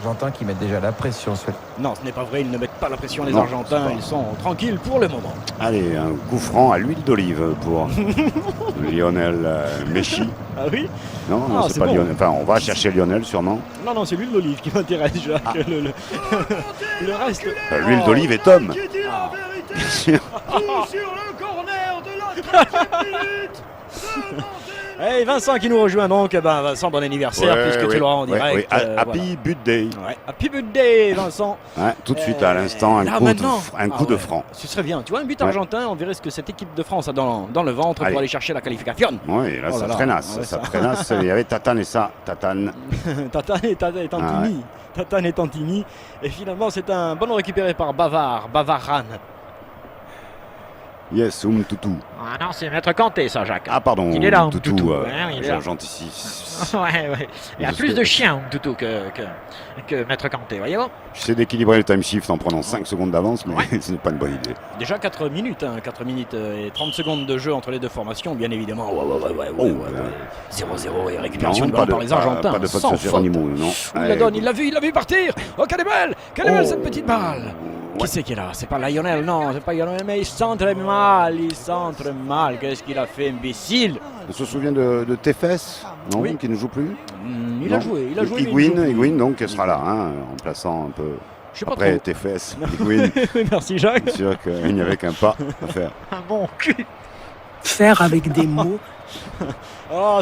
Argentins qui mettent déjà la pression. Non, ce n'est pas vrai, ils ne mettent pas la pression les Argentins, ils sont tranquilles pour le moment. Allez, un coup franc à l'huile d'olive pour Lionel Messi. Ah oui? Non, c'est pas bon. Lionel. Enfin, on va chercher Lionel sûrement. Non, c'est l'huile d'olive qui m'intéresse, Jacques. Ah. Le reste... L'huile d'olive est Tom. Bien sûr. Sur le corner de la 30e minute. Hey, Vincent qui nous rejoint donc, Vincent, bon anniversaire puisque tu l'auras en direct. Happy birthday. Happy birthday, Vincent. Tout de suite à l'instant, un coup de franc. Ce serait bien, tu vois, un but argentin, on verrait ce que cette équipe de France a dans le ventre pour aller chercher la qualification. Oui, là, ça traînasse. Ça traînasse. Il y avait Tatane et ça, Tatane. Tatane et Tantini. Tatane et Tantini. Et finalement, c'est un ballon récupéré par Bavaran. Yes, Toutou. Ah non, c'est Maître Kanté, ça, Jacques. Ah, pardon. Il est là, Toutou. Il est là. Gentil. Ouais. Il y a plus de chiens, Toutou, que Maître Kanté, voyez-vous. J'essaie d'équilibrer le time shift en prenant 5 secondes d'avance, mais ce n'est pas une bonne idée. Déjà 4 minutes, 4 minutes et 30 secondes de jeu entre les deux formations, bien évidemment. 0-0 et récupération de ballon par les Argentins. Pas de faute sur Geronimo, non. Il l'a vu partir. Oh, quelle est belle cette petite balle. Qui c'est qui est là? C'est pas Lionel, non, c'est pas Lionel, mais il centre mal. Qu'est-ce qu'il a fait, imbécile? On se souvient de Tefes, non, qui ne joue plus. Il a joué. Higuain, donc, qui sera là, en plaçant un peu. Après Tefes, Higuain. Merci Jacques. C'est sûr qu'il n'y avait qu'un pas à faire. Un bon cul. Faire avec des mots.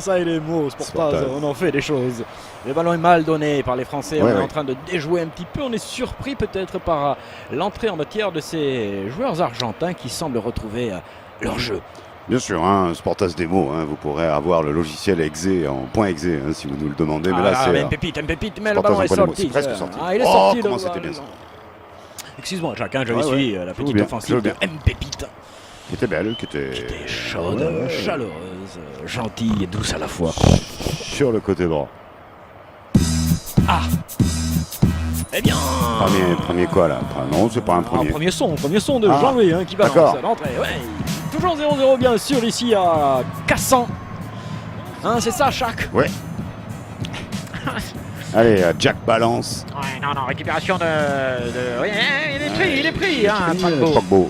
Ça et les mots, Sportaz, on en fait des choses. Le ballon est mal donné par les Français, on est en train de déjouer un petit peu, on est surpris peut-être par l'entrée en matière de ces joueurs argentins qui semblent retrouver leur jeu. Bien sûr, Sportaz Demo, vous pourrez avoir le logiciel exe en point exe si vous nous le demandez. Mais là, c'est un pépite, mais le ballon est sorti. C'est presque sorti. Il est sorti. Comment c'était bien ça. Excuse-moi, Jacques, je suis la petite offensive de Pépite. Qui était belle, qui était chaude, chaleureuse, gentille et douce à la fois. Sur le côté droit. Eh bien... Premier quoi là? Non, c'est pas un premier. Premier son de Jean-Louis qui balance à l'entrée. Toujours 0-0 bien sûr ici à Cassan. C'est ça, Jacques? Ouais. Allez, Jack balance. Ouais, non, récupération de... Oui, il est pris, Pogba.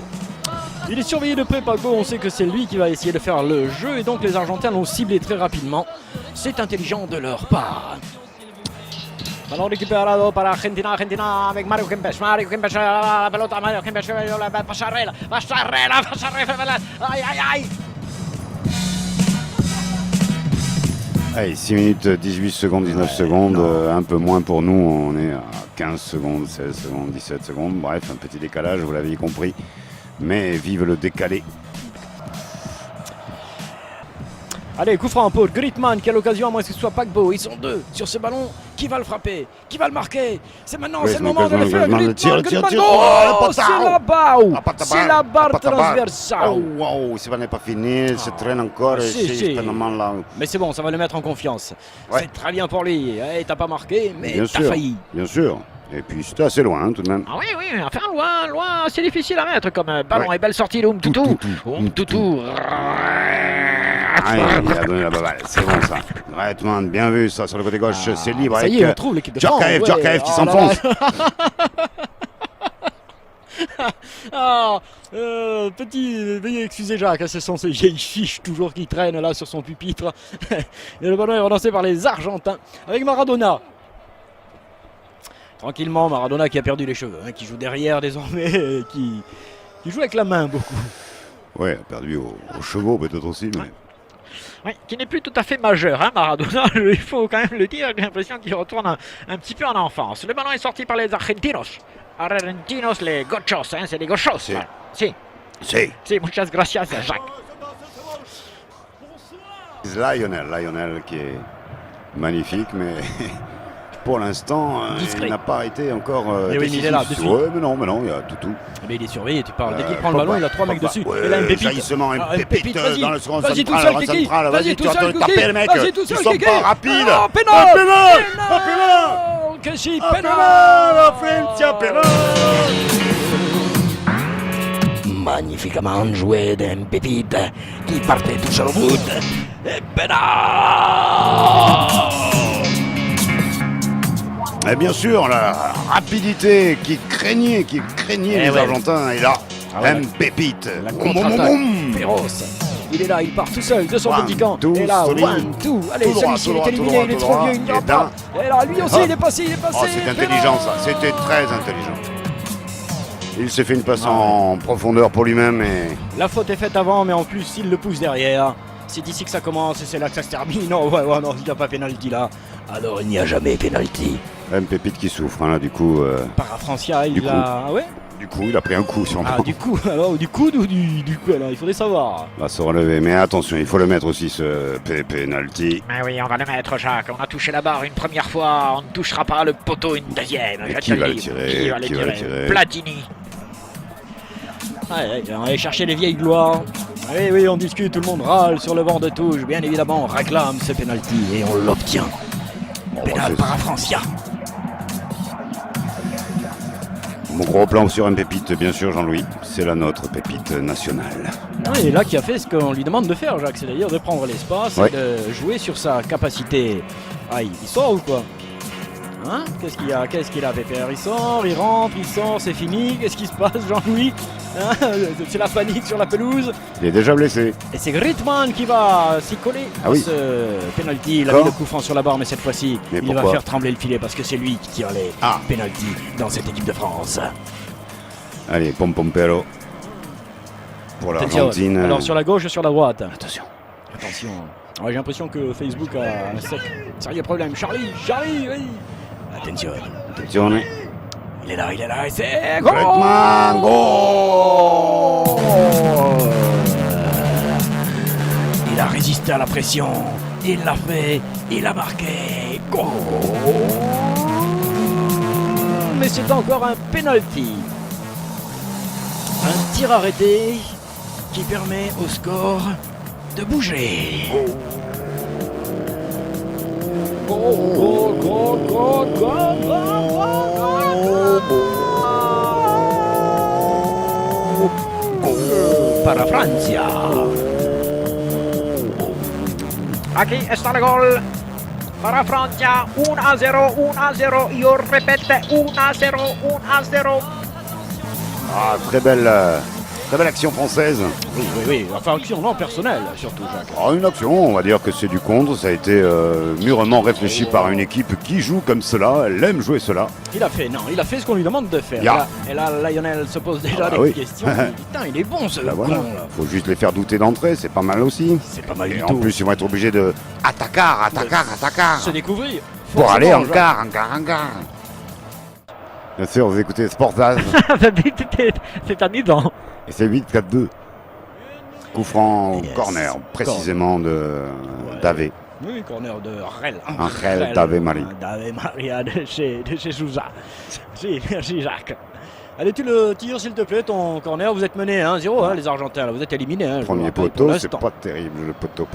Il est surveillé de près, Pogba. On sait que c'est lui qui va essayer de faire le jeu et donc les Argentins l'ont ciblé très rapidement. C'est intelligent de leur part. Ballon récupérado para Argentina avec Mario Kempes, la pelota, Mario Kempes, la pasarela, aïe. Allez, 6 minutes, 18 secondes, 19 secondes, un peu moins pour nous, on est à 15 secondes, 16 secondes, 17 secondes, bref, un petit décalage, vous l'avez compris, mais vive le décalé. Allez, coup franc pour Griezmann, quelle occasion, à moins que ce soit Pogba. Ils sont deux sur ce ballon. Qui va le frapper? Qui va le marquer? C'est maintenant, c'est le moment de le faire. Griezmann, c'est la barre transversale. Ça n'est pas fini, se traîne encore. Mais c'est bon, ça va le mettre en confiance. C'est très bien pour lui. T'as pas marqué, mais t'as failli. Bien sûr. Et puis c'était assez loin tout de même. Ah oui, enfin loin, c'est difficile à mettre comme ballon. Et belle sortie de Toutou. Il a donné la balle, c'est bon ça. Redmond, bien vu ça sur le côté gauche, c'est libre. Ça y est, on trouve l'équipe de France. Djorkaeff qui s'enfonce. Veuillez excuser Jacques, ce sont ces vieilles fiches toujours qui traînent là sur son pupitre. Et le ballon est relancé par les Argentins avec Maradona. Tranquillement, Maradona qui a perdu les cheveux, qui joue derrière désormais, qui joue avec la main beaucoup. Ouais, perdu aux chevaux peut-être aussi, mais... Oui, qui n'est plus tout à fait majeur, Maradona, il faut quand même le dire, j'ai l'impression qu'il retourne un petit peu en enfance. Le ballon est sorti par les Argentinos, les gauchos, c'est les gauchos. Si, muchas gracias, Jacques. Lionel qui est magnifique, mais... Pour l'instant, il n'a pas été encore. Il est là, dessus. Mais non, il y a Toutou. Mais il est surveillé, tu parles. Dès qu'il prend le ballon, il a 3 mecs dessus. Et là, un pépite. Jaillissement, un pépite dans le second vas-y, tout seul, Kiki. Vas-y, tout seul, Kiki. Vas-y, tout seul, Kiki. Ils sont pas rapides. Oh, pénal. Kiki, pénal. Pénal. Magnifiquement joué d'un pépite qui partait tout seul au bout. Et pénal. Et bien sûr, la rapidité qui craignait les ouais. Argentins. Et là, Ah ouais, Pépite. La Boum, boum, contre-attaque boum. féroce. Il est là, il part tout seul de son One, petit camp. two, Et là, three. 1, 2. Allez, Tout droit, celui-ci tout il est droit, éliminé, tout il est droit, trop tout vieux, il droit. n'ira pas. Et là, lui aussi, Ah. il est passé. Oh, c'était intelligent ça, c'était très intelligent. Il s'est fait une passe en profondeur pour lui-même et La faute est faite avant, mais en plus, il le pousse derrière. C'est ici que ça commence et c'est là que ça se termine. Non, ouais, non, il n'y a pas pénalty là. Alors, il n'y a jamais pénalty. même Pépite qui souffre, hein, là, du coup. Parafrancia, Du il a. Ah ouais. Du coup, il a pris un coup sûrement. Ah, du coup, alors, du coude ou du coup, alors, il faudrait savoir. Il va se relever, mais attention, il faut le mettre aussi ce penalty. Mais oui, on va le mettre, Jacques. On a touché la barre une première fois, on ne touchera pas le poteau une deuxième. Et Je qui te va le le dis. tirer? Qui va le Qui va le tirer tirer? Platini. Ouais, on va aller chercher les vieilles gloires. Oui, on discute, tout le monde râle sur le bord de touche. Bien évidemment, on réclame ce penalty et on l'obtient. Pénal c'est- Parafrancia. Mon gros plan sur Pépite, bien sûr, Jean-Louis. C'est la nôtre Pépite nationale. Et là, qui a fait ce qu'on lui demande de faire, Jacques, c'est-à-dire de prendre l'espace Ouais. et de jouer sur sa capacité. Ah, il sort ou quoi? Hein? Qu'est-ce qu'il a, Pépère? Il sort, il rentre, il sort, c'est fini. Qu'est-ce qui se passe, Jean-Louis? Hein? C'est la panique sur la pelouse. Il est déjà blessé. Et c'est Griezmann qui va s'y coller Ah à oui. ce penalty. Il a D'accord. mis le coup franc sur la barre, mais cette fois-ci, Mais il va pourquoi faire trembler le filet parce que c'est lui qui tire les Ah. penalty dans cette équipe de France. Allez, Pompero. Pour Attention. l'Argentine. Alors sur la gauche et sur la droite. Attention. Attention. Ouais, j'ai l'impression que Facebook a un sérieux problème. Charlie, oui. Attention. Attention. Il est là, et c'est... Griezmann, goal. Il a résisté à la pression. Il l'a fait. Il a marqué. Goal. Mais c'est encore un penalty. Un tir arrêté qui permet au score de bouger. Para Francia. Aquí está el gol. Para Francia, 1-0, 1-0. Yo repete, 1-0, 1-0. Ah, très belle action française. Oui. Enfin, action non personnelle, surtout, Jacques. Ah, une action, on va dire que c'est du contre. Ça a été mûrement réfléchi par une équipe qui joue comme cela. Elle aime jouer cela. Il a fait ce qu'on lui demande de faire. Ya. Et là, Lionel se pose déjà Ah bah des oui. questions. Il dit, putain, il est bon ce Là, voilà. con, là. Faut juste les faire douter d'entrée, c'est pas mal aussi. C'est pas mal Et du en tout. plus, ils vont être obligés de attaquer Se découvrir. pour aller en Jacques. quart. Bien sûr, vous écoutez Sportage C'est amusant. et c'est 8-4-2. Coup franc au Yes. corner, précisément de Davé. Oui, corner de Rel. Angel Davé Marie. Davé Maria de chez Souza. Si, merci Jacques. Allez, tu le tires s'il te plaît, ton corner. Vous êtes mené 1-0, hein, les Argentins. Là, vous êtes éliminés. Hein, je vous Premier le rappelle pour poteau, c'est l'instant. pas terrible. Le poteau.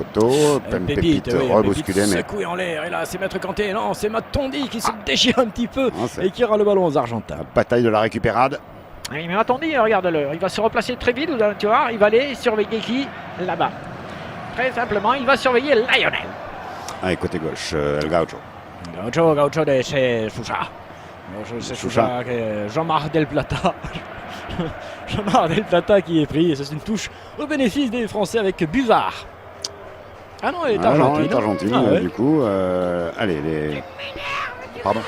Pépite oui, rebousculé, Pépite mais secoué en l'air. Et là, c'est Maître Kanté. Non, c'est Matondi qui se déchire un petit peu non, c'est et qui rend le ballon aux Argentins. la bataille de la récupérade. Oui, mais attendez, regarde-le. Il va se replacer très vite, tu vois. Il va aller surveiller qui? Là-bas. Très simplement, il va surveiller Lionel. Allez, côté gauche, El Gaucho. Gaucho de chez Sousa. C'est Sousa, Jean-Marc Del Plata. Jean-Marc Del Plata qui est pris. Et ça, c'est une touche au bénéfice des Français avec Buzard. Ah non, elle est Ah non, argentine. elle est argentine, Ah ouais. du coup. Allez, les. Pardon.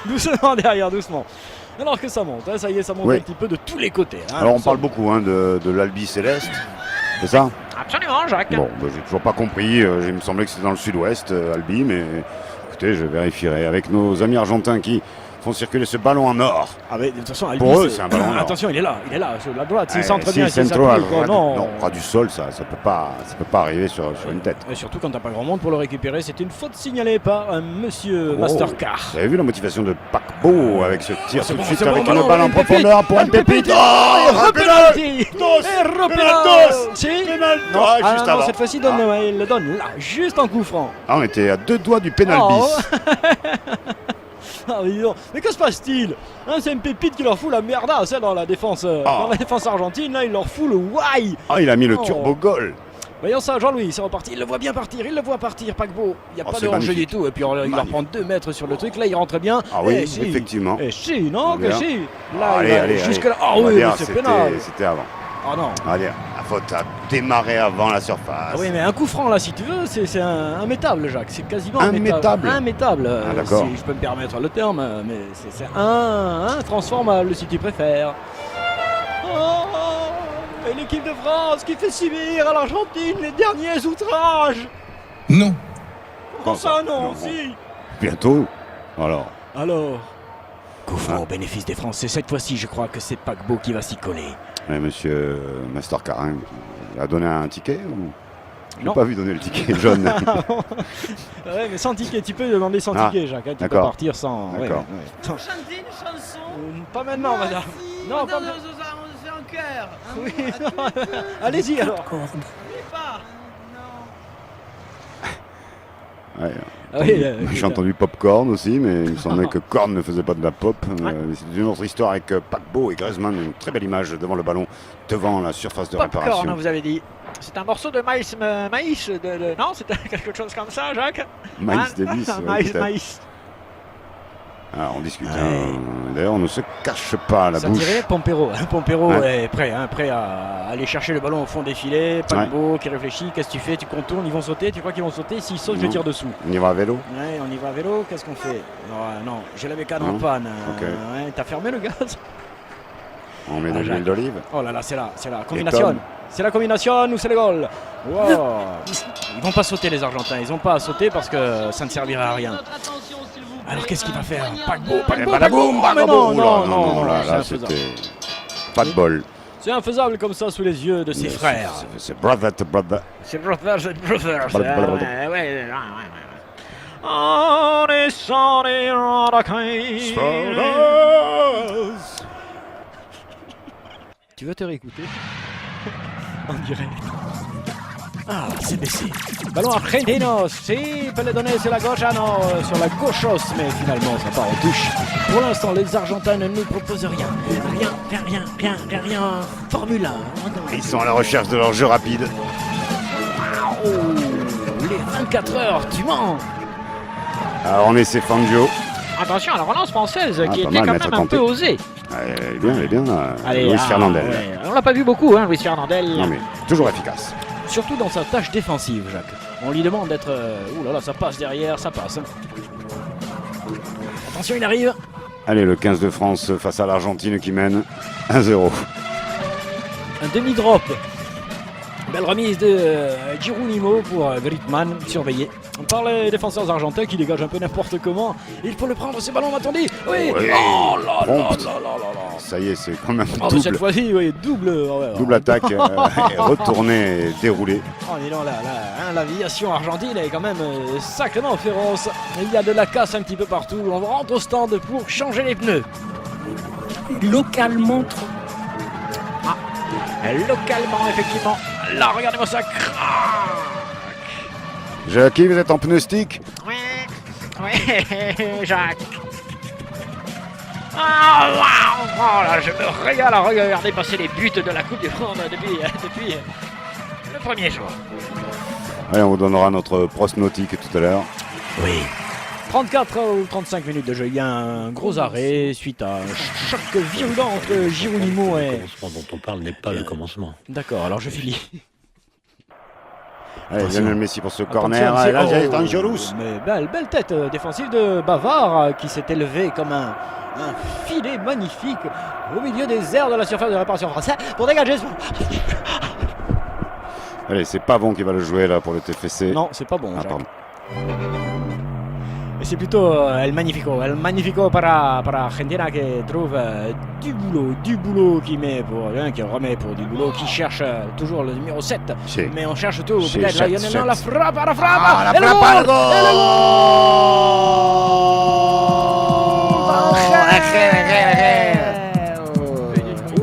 Doucement derrière, doucement. Alors que ça monte, hein, ça y est, ça monte Oui. un petit peu de tous les côtés. Hein, Alors, on ça- parle beaucoup de l'Albi Céleste. C'est ça? Absolument, Jacques. Bon, bah, j'ai toujours pas compris. Il me semblait que c'était dans le sud-ouest, Albi, mais écoutez, je vérifierai avec nos amis argentins qui font circuler ce ballon en or. Ah mais de toute façon, Pour eux, c'est un ballon en or. Attention, il est là, sur la droite. S'il Eh, centre si bien, le s'il centro s'appuie, à quoi, droite- non. non, ras du sol, ça peut pas arriver sur une tête. Et surtout quand t'as pas grand monde pour le récupérer, c'était une faute signalée par un monsieur Oh. Mastercard. Vous avez vu la motivation de Paquebot avec ce tir c'est tout de bon, suite c'est bon, avec ballon, une balle en une pépite, profondeur pour une pépite. Oh, et penalty. Dos, Et penalty. Si Penalty. Non, Ah, ah, juste non, avant. cette fois-ci, il le donne là, juste en coup franc. Ah, on était à 2 doigts du pénal Oh. bis. Ah, mais dis donc. Mais que se passe-t-il, hein? C'est une pépite qui leur fout la merdasse, hein, dans la défense argentine. Là, il leur fout le why. Ah, il a mis le Oh. turbo goal. Voyons ça, Jean-Louis, c'est reparti. Il le voit bien partir, il le voit partir, Paquebot. Il n'y a Oh, pas c'est de danger du magnifique. tout. Et puis il leur Magnifique. prend 2 mètres sur le truc. Là, il rentre bien. Ah oui, Eh, si. effectivement. Et si, non, que Bien. si. Là, Allez, il va allez, jusque-là. allez. Ah On va oui, dire, mais c'est pénal. C'était avant. Ah non. Allez, la faute a démarré avant la surface. Ah oui, mais un coup franc là, si tu veux, c'est un métable, Jacques. C'est quasiment Immétable. Immétable, Ah, d'accord. si je peux me permettre le terme, mais c'est un transformable si tu préfères. Oh, et l'équipe de France qui fait subir à l'Argentine les derniers outrages. Non. Comment ça, non, non. si. Bientôt. Alors, Coup franc au bénéfice des Français. Cette fois-ci, je crois que c'est Paquebot qui va s'y coller. monsieur Master Carin a donné un ticket ou... Je Non. n'ai pas vu donner le ticket jaune. Ouais, mais sans ticket, tu peux demander sans Ah, ticket, Jacques. Hein, tu peux d'accord. partir sans. D'accord. Sans- Chanter une chanson. Pas maintenant, madame. Non, Non, pas non, on fait un cœur. Un Oui, mot à tout feu. Allez-y alors. Cordes. N'oublie pas. Non. Ouais, Ah oui, j'ai entendu Popcorn aussi, mais il me semblait que Korn ne faisait pas de la pop. C'est une autre histoire avec Paquebot et Griezmann, une très belle image devant le ballon, devant la surface de Popcorn, réparation. vous avez dit. C'est un morceau de maïs, non, c'était quelque chose comme ça, Jacques. Maïs Hein Davis, ouais, Maïs, peut-être. maïs. Alors, on discute. Ouais. D'ailleurs, on ne se cache pas la Ça bouche. tirait Pompero. Pompero Ouais. est prêt, prêt à aller chercher le ballon au fond des filets. Paquebot qui réfléchit. Qu'est-ce que tu fais? Tu contournes, ils vont sauter. Tu crois qu'ils vont sauter? S'ils sautent, je Non. tire dessous. On y va à vélo. Ouais, on y va à vélo. Qu'est-ce qu'on fait? Non, j'ai la bécane en Non. panne. Ok. Ouais, t'as fermé le gaz? On met de Jacques. l'huile d'olive. Oh là là, c'est la combination. C'est la combination ou c'est le goal? Wow. Ils vont pas sauter les Argentins. Ils ont pas à sauter parce que ça ne servira à rien. Notre attention, s'il vous plaît. Alors qu'est-ce qu'il va faire? Poignard Paquebot, de- Paquebot, Badaboum, Paquebot. Mais badaboum. non, là, c'est là, infaisable. c'était pas de bol. C'est infaisable comme ça sous les yeux de ses Mais frères. C'est brother to brother. C'est Brothers and Brothers. Blablabla. Ouais. On est sorti en Tu veux te réécouter? En direct. Ah, c'est baissé. Ballon argentino. Si, peut le donner sur la gauche. Ah non, sur la gauchos. Mais finalement, ça part en touche. Pour l'instant, les Argentins ne nous proposent rien. Rien. Formule 1. Ils sont à la recherche de leur jeu rapide. Oh, les 24 heures, tu mens. Alors, on essaie Fangio. Attention à la relance française qui pas était mal, quand Maître même un Kanté. peu osée. Elle est bien. Luis Fernandel. ouais. On l'a pas vu beaucoup, hein, Luis Fernandel. Non, mais toujours efficace. Surtout dans sa tâche défensive, Jacques. On lui demande d'être... Ouh là là, ça passe derrière, ça passe. Attention, il arrive. Allez, le 15 de France face à l'Argentine qui mène 1-0. Un demi-drop. Belle remise de Girounimo pour Griezmann, surveillé par les défenseurs argentins qui dégagent un peu n'importe comment. Il faut le prendre, ce ballon, attendez. Oui. Oui. Oh là là Prompt. là là là. Ça y est, c'est quand même Oh, mais cette double. fois-ci, oui, double Double attaque, retournée et déroulée. Oh, dis donc, l'aviation argentine est quand même sacrément féroce. Il y a de la casse un petit peu partout. On rentre au stand pour changer les pneus. Localement trop. Localement, effectivement. Là, regardez-moi ça. Jackie, vous êtes en pneu stick? Ouais, Jacques. Ah, waouh. Oh là, je me régale à regarder passer les buts de la Coupe du Monde depuis le premier jour. Allez, on vous donnera notre pronostic tout à l'heure. Oui. 34 ou 35 minutes de jeu. Il y a un gros arrêt suite à un choc violent entre Girounimo Le et... commencement dont on parle n'est pas le commencement. D'accord, alors je finis. Allez, Attention. Lionel Messi pour ce Attention, corner. c'est- Et là, oh, c'est Angelus. mais belle tête défensive de Bavard qui s'est élevé comme un filet magnifique au milieu des airs de la surface de réparation française pour dégager son... Allez, c'est Pavon qui va le jouer là pour le TFC. Non, c'est pas bon, Ah, Jacques. pardon. Et c'est plutôt El Magnifico para Argentina qui trouve du boulot qui remet pour du boulot, qui cherche toujours le numéro 7. Chez- Mais on cherche tout, chez peut-être Chet, Lionel, Chet. non, la frappe, Ah, la et le frappe, goal, le goal. et le goal.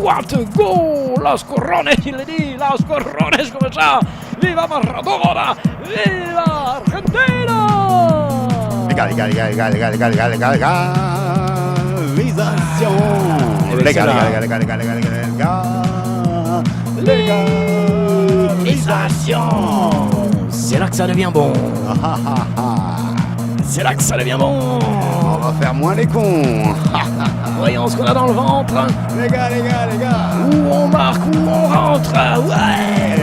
What a goal! Los Corrones, il le dit, Los Corrones come ça! Viva Maradona! Viva Argentina! Légalisation. Légalisation. Attention, c'est là que ça devient bon. C'est là que ça devient bon. On va faire moins les cons. Voyons ce qu'on a dans le ventre. Les gars. Où on marque, où on rentre. Ouais.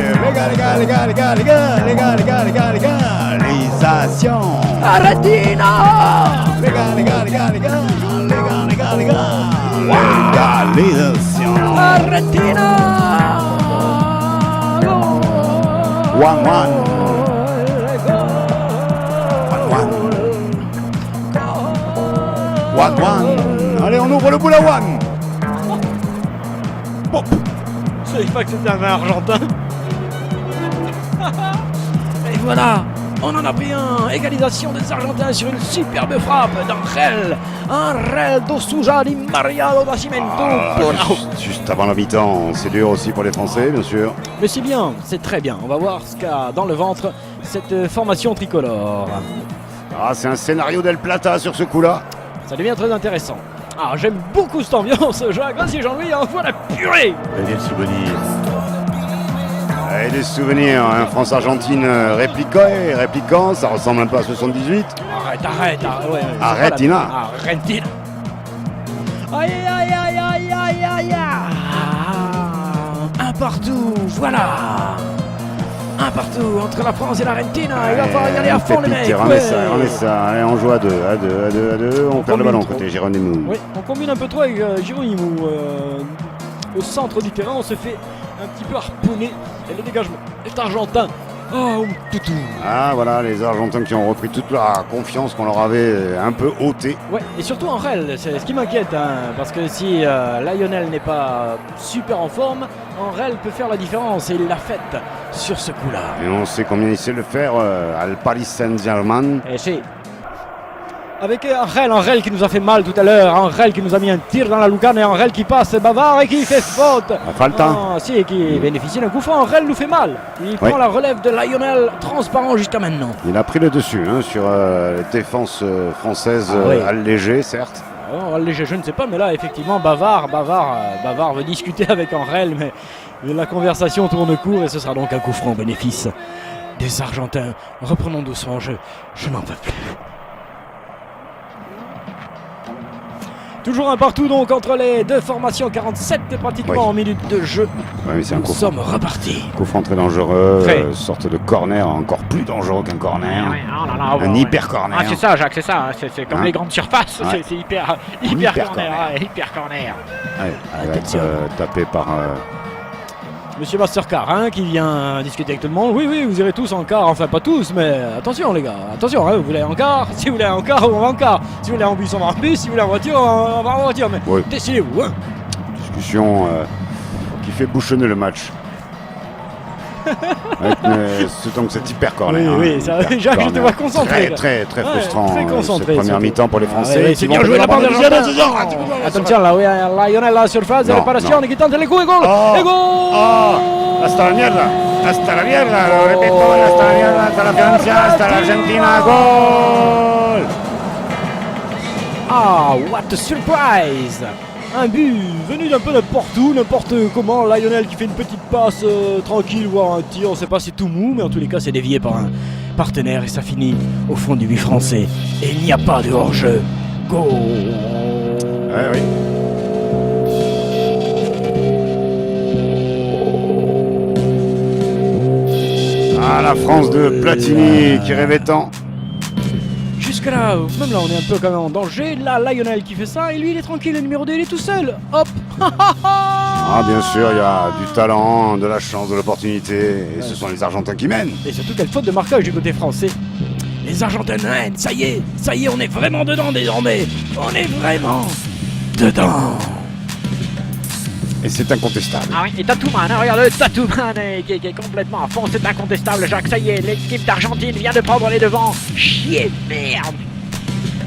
Légalisation. Argentina. Légalisation. Argentina. 1-1. Allez, on ouvre le boule à one. Pop. Je savais pas que c'était un Argentin. Et voilà, on en a pris un. Égalisation des Argentins sur une superbe frappe d'Angel. Angel do Souza di Maria do Nascimento. Juste avant la mi-temps, c'est dur aussi pour les Français, bien sûr. Mais c'est bien, c'est très bien. On va voir ce qu'a dans le ventre cette formation tricolore. Ah, c'est un scénario d'El Plata sur ce coup-là. Ça devient très intéressant. Ah, j'aime beaucoup cette ambiance, Jacques. Vas-y, Jean-Louis, envoie la purée. Et des souvenirs, hein, France-Argentine répliquant, ça ressemble un peu à 78. Arrête, ouais, Arrête, Tina. Argentina. Aïe, aïe, aïe, aïe, aïe, aïe. Un partout, voilà. Un partout entre la France et l'Argentina. Il va falloir y aller à fond, les mecs. Remets ça. Allez, on joue à deux. On perd le ballon côté Geronimo. Oui, on combine un peu trop avec Geronimo. Au centre du terrain, on se fait un petit peu harponner. Et le dégagement est argentin. Oh, toutou. Ah, voilà, les Argentins qui ont repris toute la confiance qu'on leur avait un peu ôtée. Ouais, et surtout Angel, c'est ce qui m'inquiète. Parce que si Lionel n'est pas super en forme, Angel peut faire la différence. Et il l'a faite sur ce coup-là. Et on sait combien il sait le faire à Paris Saint-Germain. Et c'est avec Angel qui nous a fait mal tout à l'heure, Angel qui nous a mis un tir dans la lucarne et Angel qui passe bavard et qui fait faute. Falta. Si, qui bénéficie d'un coup franc. Angel nous fait mal. Il prend la relève de Lionel, transparent jusqu'à maintenant. Il a pris le dessus sur la défense française allégée, certes. Allégée, je ne sais pas, mais là, effectivement, Bavard veut discuter avec Angel, mais la conversation tourne court et ce sera donc un coup franc au bénéfice des Argentins. Reprenons doucement, je n'en peux plus. Toujours un partout donc entre les deux formations, 47 pratiquement en minutes de jeu. Oui, c'est un coup sommes repartis. Coup franc très dangereux, sorte de corner encore plus dangereux qu'un corner. Un hyper corner. Ah, c'est ça, Jacques, c'est ça. C'est comme les grandes surfaces. Ouais. C'est hyper corner. Hyper corner. Ouais, avec tapé par Monsieur Mastercar qui vient discuter avec tout le monde. Oui, vous irez tous en car. Enfin, pas tous, mais attention, les gars. Attention, vous voulez en car. Si vous voulez en car, on va en car. Si vous voulez en bus, on va en bus. Si vous voulez en voiture, on va en voiture. Mais décidez-vous. Discussion qui fait bouchonner le match. C'est donc cet hyper corner. Oui, ça, Jacques, je te vois concentré. Très frustrant. Très concentré. Cette première mi-temps pour les Français. C'est bien joué la part de Attention, là, Lionel à la surface de réparation qui tente les coups et goal. Et goal. Hasta la mierda, lo repito, hasta la mierda, hasta la Francia, hasta la Argentina, goal. Ah, what a surprise! Un but venu d'un peu n'importe où, n'importe comment. Lionel qui fait une petite passe tranquille, voire un tir, on ne sait pas, c'est tout mou, mais en tous les cas c'est dévié par un partenaire et ça finit au fond du but français. Et il n'y a pas de hors-jeu. Go! Oui. Ah, la France de Platini qui rêvait tant. Jusque-là, même là, on est un peu quand même en danger. Là, Lionel qui fait ça, et lui, il est tranquille, le numéro 2, il est tout seul. Hop. Ah, bien sûr, il y a du talent, de la chance, de l'opportunité. Et ce sont les Argentins qui mènent. Et surtout, quelle faute de marquage du côté français. Les Argentins mènent, ça y est, on est vraiment dedans désormais. On est vraiment dedans. Et c'est incontestable. Ah oui, et Tatouman, regarde le Tatouman qui est complètement à fond, c'est incontestable, Jacques, ça y est, l'équipe d'Argentine vient de prendre les devants. Chier, merde.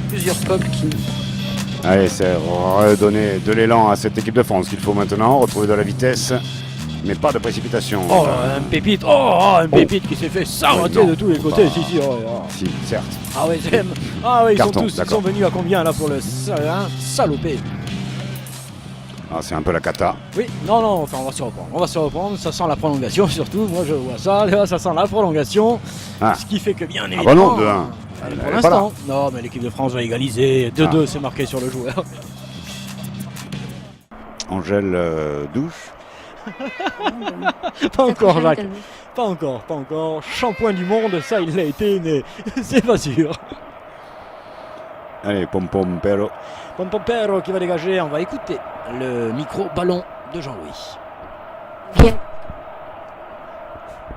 Plusieurs peuples qui... Allez, c'est redonner de l'élan à cette équipe de France qu'il faut maintenant, retrouver de la vitesse, mais pas de précipitation. Oh, un pépite, un pépite qui s'est fait s'arrêter de tous les côtés, Si, certes. Ah oui, ils Carton, sont venus à combien là pour le salopé? Ah, c'est un peu la cata. Oui, non, enfin on va se reprendre, ça sent la prolongation surtout, moi je vois ça, là, ça sent la prolongation, Ah. ce qui fait que bien Ah évidemment... bah non, 2-1. Elle pour est pas l'instant, non mais l'équipe de France va égaliser, 2-2 Ah. c'est marqué sur le joueur. Angèle douche. Pas encore Jacques, pas encore, shampoing du monde, ça il l'a été mais c'est pas sûr. Allez, pom-pom, pero. Pompopero qui va dégager, on va écouter le micro-ballon de Jean-Louis.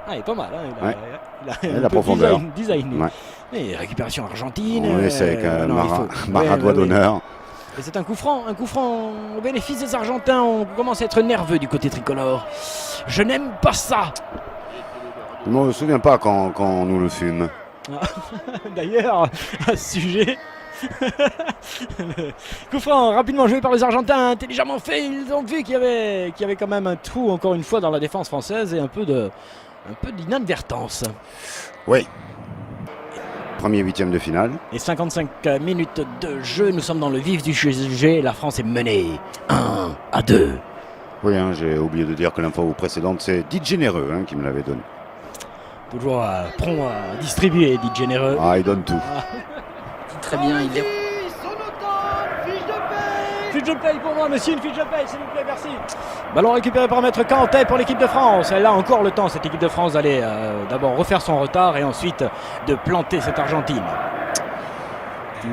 Ah, il est pas mal, hein, Ouais. il a Et un la peu profondeur. designé. Ouais. Et récupération argentine. On essaie avec un non, il faut- Maradona ouais. d'honneur. Et c'est un coup franc au bénéfice des Argentins. On commence à être nerveux du côté tricolore. Je n'aime pas ça. Je ne me souviens pas quand on nous le fume. D'ailleurs, à ce sujet, le coup franc rapidement joué par les Argentins, intelligemment fait. Ils ont vu qu'il y avait quand même un trou encore une fois dans la défense française et un peu d'inadvertance. Oui. Premier huitième de finale. Et 55 minutes de jeu, nous sommes dans le vif du sujet. La France est menée 1-2. Oui, hein, j'ai oublié de dire que l'info précédente, c'est Dit Généreux qui me l'avait donné. Toujours prompt à distribuer, dit Généreux. Ah, il donne tout. Très bien, il est... Fiche de paye pour moi, monsieur, une fiche de paye, s'il vous plaît, merci. Ballon récupéré par Maître Kanté pour l'équipe de France. Elle a encore le temps, cette équipe de France, d'aller d'abord refaire son retard et ensuite de planter cette Argentine.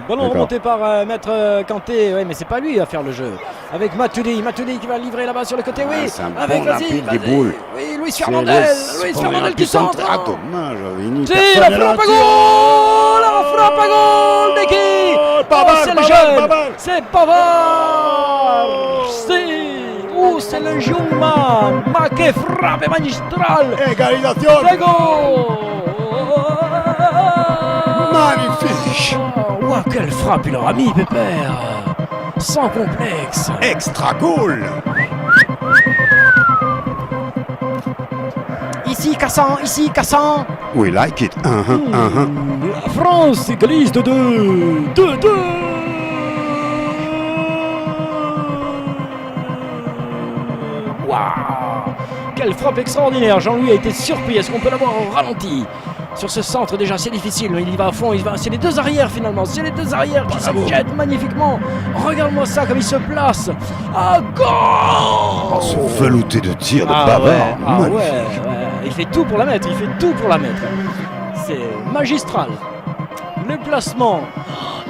Ballon D'accord. remonté par Maître Kanté, ouais, mais c'est pas lui à faire le jeu. Avec Matuidi qui va livrer là-bas sur le côté, oui. c'est un Avec bon rapide des vas-y. boules. Oui, Luis C'est Fernandel, les- Luis Oh, Fernandel qui centre. centre. Ah, dommage, Vini. C'est personne la n'est frappe à là-dessus. goal. La frappe à goal de qui? Pavard, C'est le Pavard, jeune. Pavard. C'est Pavard. C'est le Juma. Ma que frappe magistrale. Égalisation. C'est goal. Magnifique. Ouah, quelle frappe il aura mis, Pépère. Sans complexe. Extra goal. Ici Cassan. We like it. La France égalise de 2-2. Waouh! Quelle frappe extraordinaire! Jean-Louis a été surpris. Est-ce qu'on peut l'avoir au ralenti? Sur ce centre déjà c'est difficile, mais il y va à fond, c'est les deux arrières finalement, c'est les deux arrières qui se jettent magnifiquement. Regarde-moi ça comme il se place. Ah, goal! Oh, ce velouté de tir de Bavard. Magnifique. ouais. Il fait tout pour la mettre, C'est magistral. Le placement,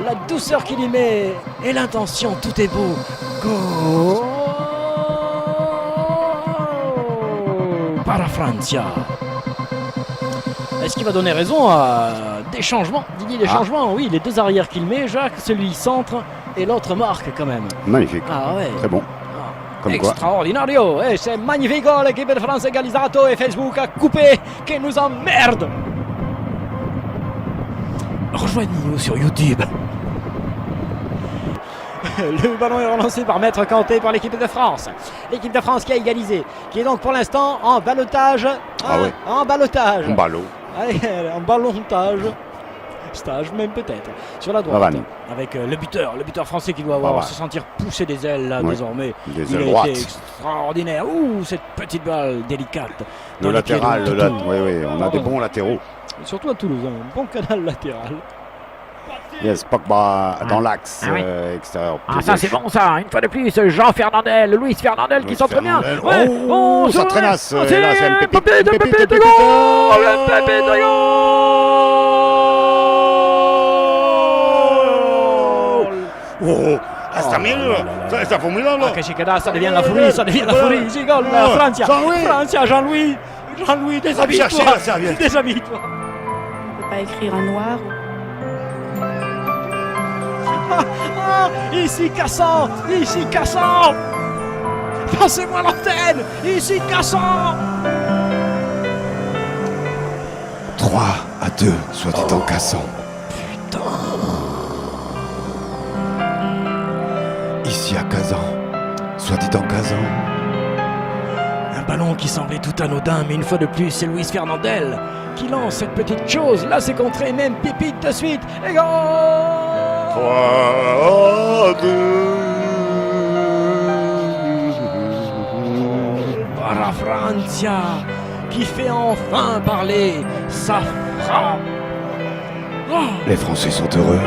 la douceur qu'il y met et l'intention, tout est beau. Goal! Para Francia. Est-ce qu'il va donner raison à des changements? Didier, des changements, oui, les deux arrières qu'il met, Jacques, celui centre et l'autre marque quand même. Magnifique. Ah ouais. Très bon. Comme quoi. Extraordinario. Et c'est magnifique, l'équipe de France égalisato et Facebook a coupé, qui nous emmerde. Rejoignez-nous sur YouTube. Le ballon est relancé par Maître Kanté par l'équipe de France. L'équipe de France qui a égalisé, qui est donc pour l'instant en ballottage. Ah ouais. En ballottage. Un ballot. Allez, en ballontage. Stage même peut-être. Sur la droite. Varane. Avec le buteur français qui doit avoir Varane. se sentir pousser des ailes là Ouais. désormais. Des Il ailes a droites. été extraordinaire. Ouh, cette petite balle délicate. Le dans les pieds de latéral, Toutou. oui, on a des bons latéraux. Surtout à Toulouse, un bon canal latéral. Yes, Pogba dans l'axe Ah oui. extérieur. Ah, ça c'est bon ça, une fois de plus, Jean Fernandel, Luis Fernandel qui Luis s'entre bien. Fernandel. Oh, ça traînasse. Oh, Et là, c'est un pépite, Pépite, pépite, Pépite, pépite. goal, le Pépite, goal. Oh, hasta mille. C'est formidable. Ah, que ça devient la folie, Gigol, Francia. Jean-Louis, déshabille-toi. Cherchez la serviette. Déshabille-toi. On peut pas écrire un noir. Ici Cassan. Passez-moi l'antenne. Ici Cassan. 3-2, soit dit en cassant. Ici à Kazan, soit dit en Kazan. Un ballon qui semblait tout anodin, mais une fois de plus, c'est Luis Fernandel qui lance cette petite chose. Là, c'est contré, même pépite de suite. Et goal! 3-2. Valencia qui fait enfin parler sa frappe. Oh, Les Français sont heureux.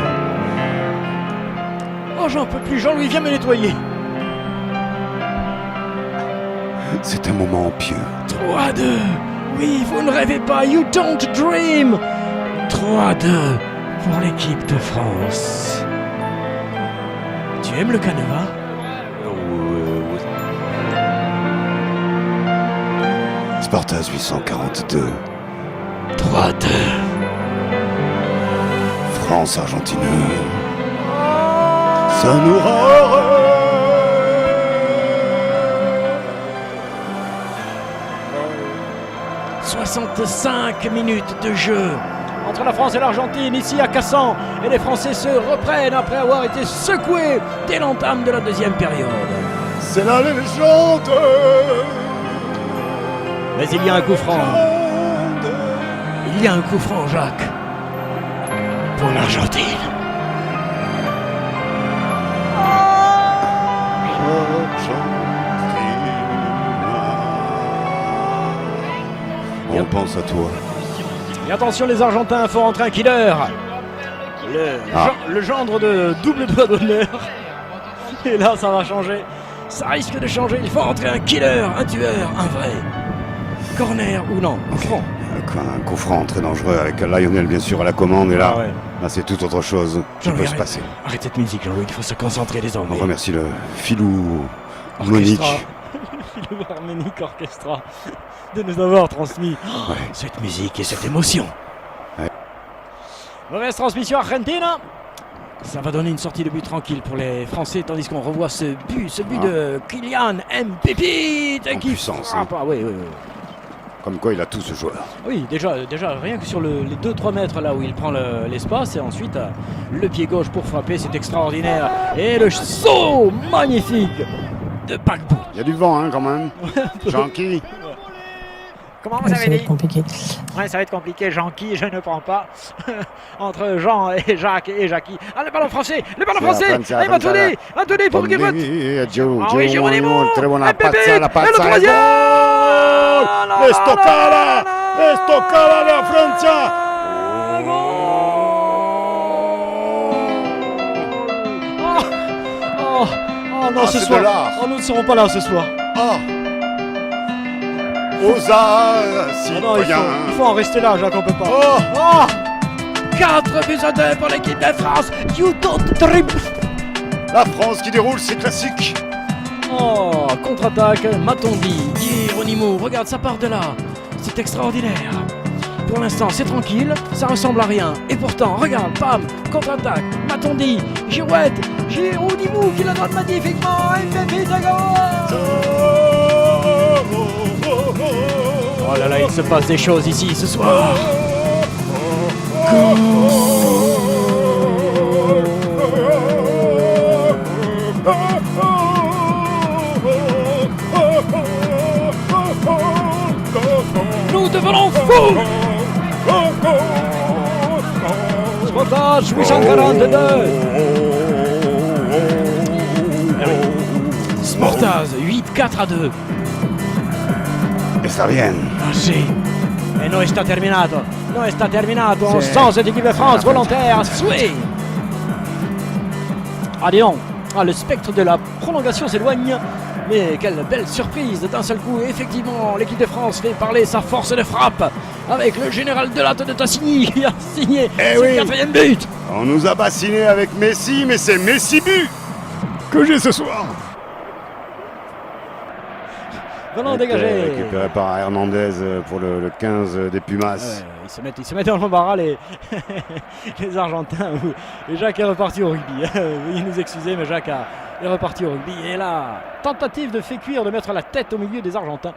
oh, j'en peux plus, Jean-Louis, viens me nettoyer. C'est un moment pieux. 3-2. Oui, vous ne rêvez pas, you don't dream. 3-2 pour l'équipe de France. Tu aimes le canevas? Spartas 842. 3-2. France-Argentine. Ça nous rend heureux. 65 minutes de jeu entre la France et l'Argentine, ici à Cassan. Et les Français se reprennent après avoir été secoués dès l'entame de la deuxième période. C'est la légende. Mais il y a un coup franc. Il y a un coup franc, Jacques, pour l'Argentine. On pense à toi. Et attention, les Argentins, il faut rentrer un killer. Ah. Le gendre de double doigt d'honneur. Et là, ça va changer. Ça risque de changer. Il faut rentrer un killer, un tueur, un vrai. Corner ou non, coup franc. Un coup franc très dangereux avec Lionel bien sûr à la commande. Et là, Ah ouais. là c'est tout autre chose qui Jean-Louis, peut se passer. Arrête cette musique, Jean-Louis, il faut se concentrer On désormais. remercie le filou Orchestra. Monique. Philou Harmonique Orchestra de nous avoir transmis cette musique et cette émotion. Ouais. Mauvaise transmission Argentina. Ça va donner une sortie de but tranquille pour les Français, tandis qu'on revoit ce but de Kylian Mbappé En qui puissance, frappe. Ah, oui. Comme quoi il a tout ce joueur. Oui, déjà rien que sur les 2-3 mètres là où il prend l'espace et ensuite le pied gauche pour frapper, c'est extraordinaire. Et le saut magnifique de Paquebot. Il y a du vent hein, quand même. Jean-Qui. Comment vous avez dit? compliqué. Ouais, ça va être compliqué. Jean-Qui, je ne prends pas. Entre Jean et Jacques et Jackie. Ah, le ballon français! Le ballon français! Ah, il va tourner pour Guébot! Ah oui, Geronimo! Très bonne Mbappé! pazza, la Et pazza, le troisième! L'Estocada de Francia. Oh non, ce c'est soir. de l'art. Oh, nous ne serons pas là ce soir. Aux arts, Ah non, il faut en rester là, Jacques, on peut pas. Oh, 4 buts à 2 pour l'équipe de France. You don't dream. la France qui déroule ses classiques. Oh, contre-attaque, Matondi, Geronimo, regarde, ça part de là. C'est extraordinaire. Pour l'instant, c'est tranquille, ça ressemble à rien. Et pourtant, regarde, bam, contre-attaque, Matondi, Girouette, Geronimo qui la donne magnifiquement. Mbappé, oh là là, il se passe des choses ici ce soir. Nous devenons fous. Sportage 842. Sportage 8-4-2. Está bien. Ah sì. E non sta terminato. Non sta terminato. On sent cette équipe de France volontaire. Swing. Ah dis donc. Ah, le spectre de la prolongation s'éloigne. Mais quelle belle surprise d'un seul coup. Effectivement, l'équipe de France fait parler sa force de frappe avec le général de Latte de Tassigny qui a signé son quatrième but. On nous a bassiné avec Messi, mais c'est Messi but que j'ai ce soir. Ballon dégagé. Récupéré par Hernandez pour le 15 des Pumas. Ils se mettent dans l'embarras les Argentins. Et Jacques est reparti au rugby. Veuillez nous excuser, mais Jacques est reparti au rugby. Et là, tentative de fait cuire de mettre la tête au milieu des Argentins.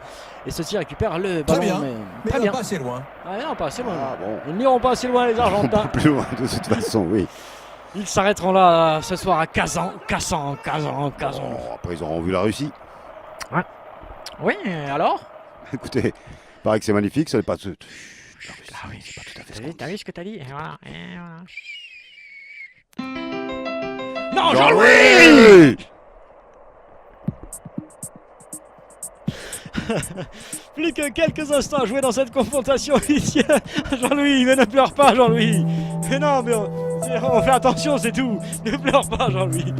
Et ceux-ci récupèrent le ballon. Mais très bien. pas assez loin. Ah non, pas assez loin. Ah, bon. Ils n'iront pas assez loin, les Argentins. Plus loin de toute façon, oui. Ils s'arrêteront là ce soir à Kazan. Bon, après, ils auront vu la Russie. Oui, alors? Écoutez, il paraît que c'est magnifique, ça n'est pas... Ah oui, c'est pas tout à fait ça. T'as vu ce que t'as dit? Voilà. Non, Jean-Louis! Jean-Louis Plus que quelques instants à jouer dans cette confrontation ici. Jean-Louis, mais ne pleure pas, Jean-Louis. Mais non, mais on fait attention, c'est tout. Ne pleure pas, Jean-Louis.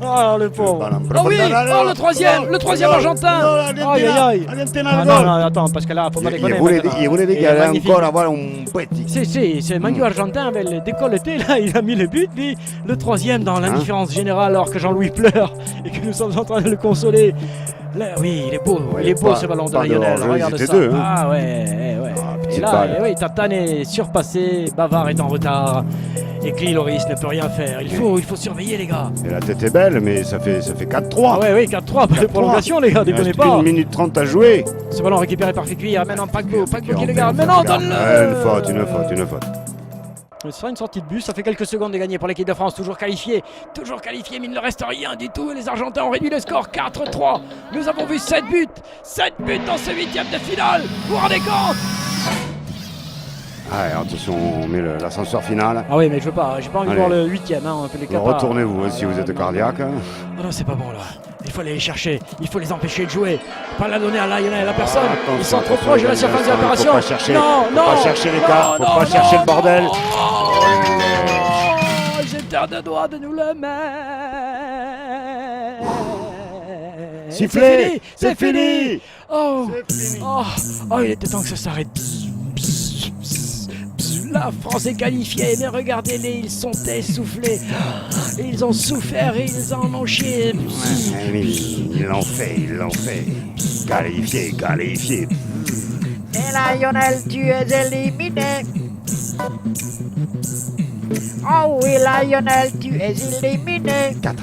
Oh le pauvre. Oh oui, oh le troisième argentin. Aïe aïe aïe. Ah, non, attends, parce que là, faut pas déconner. Il voulait dire qu'il allait encore avoir un petit. C'est Manu Argentin avec le décolleté, là, il a mis le but, lui. Le troisième dans l'indifférence générale alors que Jean-Louis pleure et que nous sommes en train de le consoler. Là, oui, il est beau ce ballon de Lionel, regarde ça. Deux, hein. Ah ouais. Et là, oui, Tatane est surpassé, Bavard est en retard. Et Loris ne peut rien faire. Il faut surveiller, les gars. Et la tête est belle, mais ça fait 4-3. Ah ouais, oui, 4-3, pas de prolongation, les gars, déconnez pas. 1 minute 30 à jouer. Ce ballon récupéré par Fekir. Maintenant, Pagbo qui le garde. Mais non, donne-le. Une faute. Ce sera une sortie de bus, ça fait quelques secondes de gagner pour l'équipe de France, toujours qualifiée, mais il ne reste rien du tout. Les Argentins ont réduit le score 4-3. Nous avons vu 7 buts dans ce 8e de finale. Vous vous rendez compte? Ah, attention, on met l'ascenseur final. Ah oui, mais j'ai pas envie de voir le 8e. Hein, retournez-vous si vous êtes cardiaque. Oh non, c'est pas bon là. Il faut aller les chercher, il faut les empêcher de jouer. Pas la donner à Lionel, à personne. Ils sont trop proches de la surface d'opération. Faut pas chercher l'écart, faut pas chercher le bordel. J'étais à deux doigts de nous le mettre. Sifflez, c'est fini. Oh, il était temps que ça s'arrête. La France est qualifiée, mais regardez-les, ils sont essoufflés. Ils ont souffert et ils en ont chié. Ils l'ont fait. Qualifié. Et Lionel, tu es éliminé. Oh oui, Lionel, tu es éliminé. 4-3.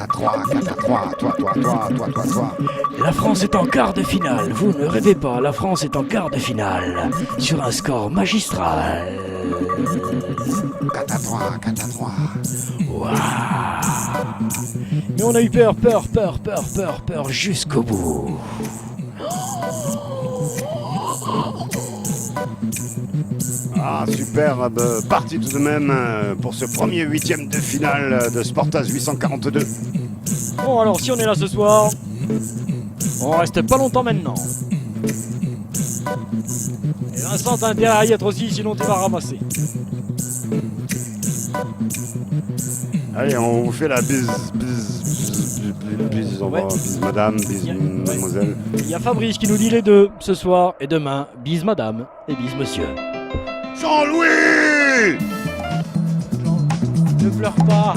Toi. La France est en quart de finale. Vous ne rêvez pas, la France est en quart de finale. Sur un score magistral. 4-3. Waouh. Mais on a eu peur jusqu'au bout. Ah, superbe partie tout de même pour ce premier 8e de finale de Sportaz 842. Bon alors, si on est là ce soir, on reste pas longtemps maintenant. Et Vincent, t'as intérêt à y être aussi, sinon tu vas ramasser. Allez, on vous fait la bise madame, bise mademoiselle. Il y a Fabrice qui nous dit les deux ce soir et demain, bise madame et bise monsieur. Jean-Louis! Ne pleure pas.